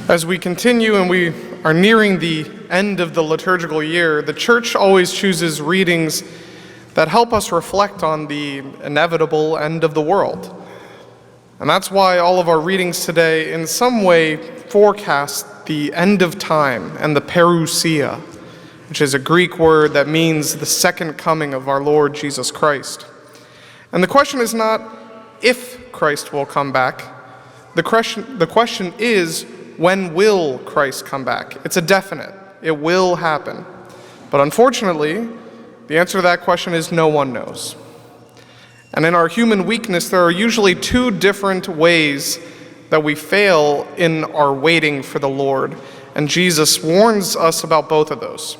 As we continue and we are nearing the end of the liturgical year, the Church always chooses readings that help us reflect on the inevitable end of the world. And that's why all of our readings today in some way forecast the end of time and the parousia, which is a Greek word that means the second coming of our Lord Jesus Christ. And the question is not if Christ will come back. The question is, when will Christ come back? It's a definite. It will happen. But unfortunately, the answer to that question is no one knows. And in our human weakness, there are usually two different ways that we fail in our waiting for the Lord. And Jesus warns us about both of those.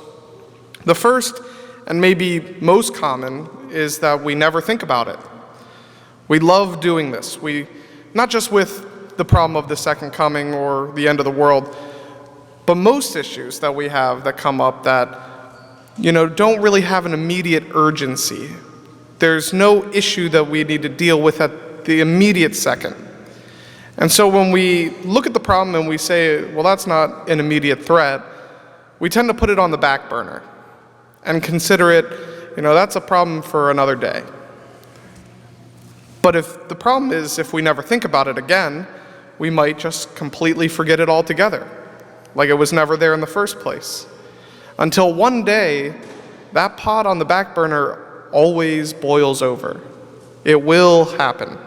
The first, and maybe most common, is that we never think about it. We love doing this. Not just with the problem of the second coming or the end of the world, but most issues that we have that come up that, don't really have an immediate urgency. There's no issue that we need to deal with at the immediate second. And so when we look at the problem and we say, well, that's not an immediate threat, we tend to put it on the back burner and consider it, that's a problem for another day. But if the problem is, if we never think about it again, we might just completely forget it altogether, like it was never there in the first place. Until one day, that pot on the back burner always boils over. It will happen.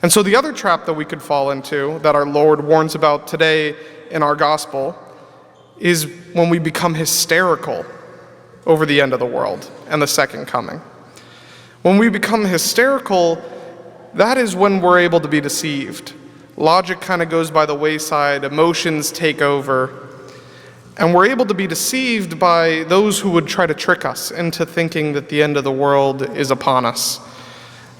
And so the other trap that we could fall into, that our Lord warns about today in our gospel, is when we become hysterical over the end of the world and the second coming. When we become hysterical, that is when we're able to be deceived. Logic kind of goes by the wayside, emotions take over, and we're able to be deceived by those who would try to trick us into thinking that the end of the world is upon us.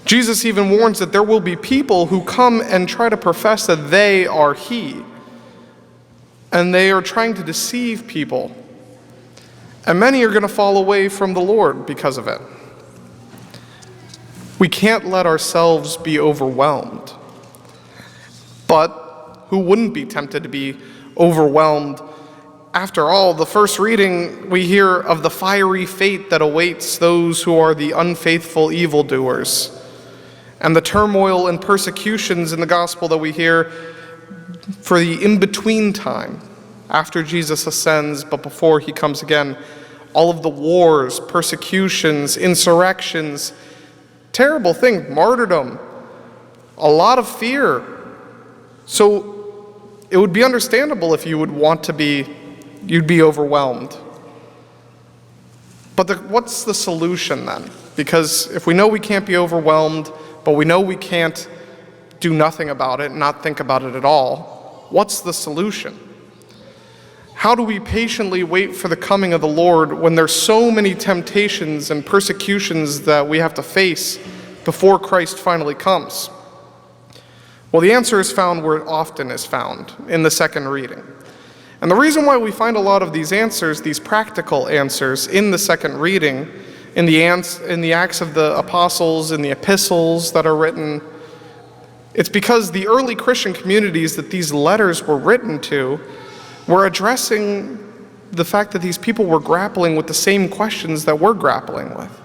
Jesus even warns that there will be people who come and try to profess that they are He, and they are trying to deceive people. And many are going to fall away from the Lord because of it. We can't let ourselves be overwhelmed. But who wouldn't be tempted to be overwhelmed? After all, the first reading, we hear of the fiery fate that awaits those who are the unfaithful evildoers, and the turmoil and persecutions in the gospel that we hear for the in-between time, after Jesus ascends but before He comes again. All of the wars, persecutions, insurrections, terrible thing, martyrdom, a lot of fear. So it would be understandable if you would you'd be overwhelmed. But what's the solution then? Because if we know we can't be overwhelmed, but we know we can't do nothing about it, not think about it at all, what's the solution? How do we patiently wait for the coming of the Lord when there's so many temptations and persecutions that we have to face before Christ finally comes? Well, the answer is found where it often is found, in the second reading. And the reason why we find a lot of these answers, these practical answers, in the second reading, in the Acts of the Apostles, in the epistles that are written, it's because the early Christian communities that these letters were written to were addressing the fact that these people were grappling with the same questions that we're grappling with.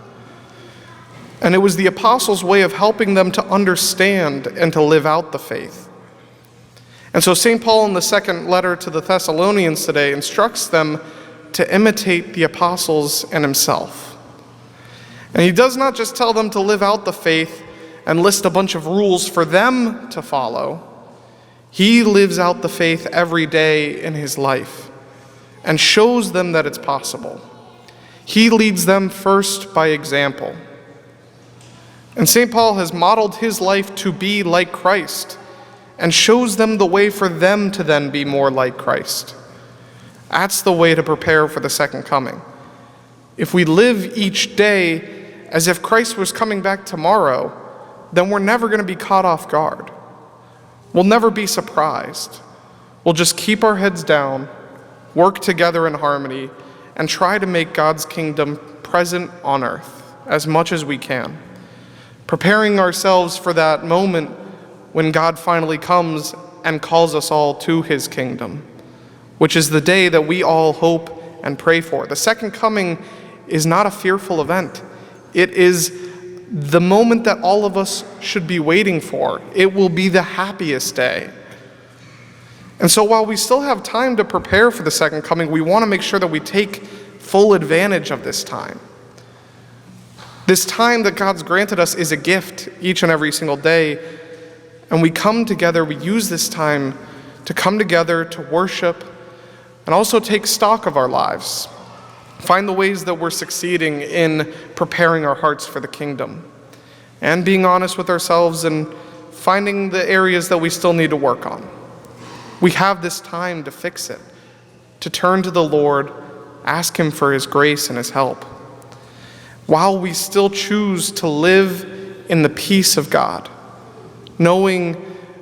And it was the apostles' way of helping them to understand and to live out the faith. And so St. Paul in the second letter to the Thessalonians today instructs them to imitate the apostles and himself. And he does not just tell them to live out the faith and list a bunch of rules for them to follow. He lives out the faith every day in his life and shows them that it's possible. He leads them first by example. And St. Paul has modeled his life to be like Christ and shows them the way for them to then be more like Christ. That's the way to prepare for the second coming. If we live each day as if Christ was coming back tomorrow, then we're never going to be caught off guard. We'll never be surprised. We'll just keep our heads down, work together in harmony, and try to make God's kingdom present on earth as much as we can, preparing ourselves for that moment when God finally comes and calls us all to his kingdom, which is the day that we all hope and pray for. The second coming is not a fearful event. It is the moment that all of us should be waiting for. It will be the happiest day. And so while we still have time to prepare for the second coming, we want to make sure that we take full advantage of this time. This time that God's granted us is a gift each and every single day. And we come together, we use this time to come together to worship and also take stock of our lives. Find the ways that we're succeeding in preparing our hearts for the kingdom. And being honest with ourselves and finding the areas that we still need to work on. We have this time to fix it, to turn to the Lord, ask him for his grace and his help, while we still choose to live in the peace of God, knowing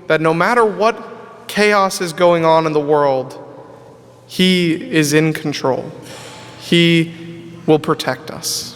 that no matter what chaos is going on in the world, he is in control. He will protect us.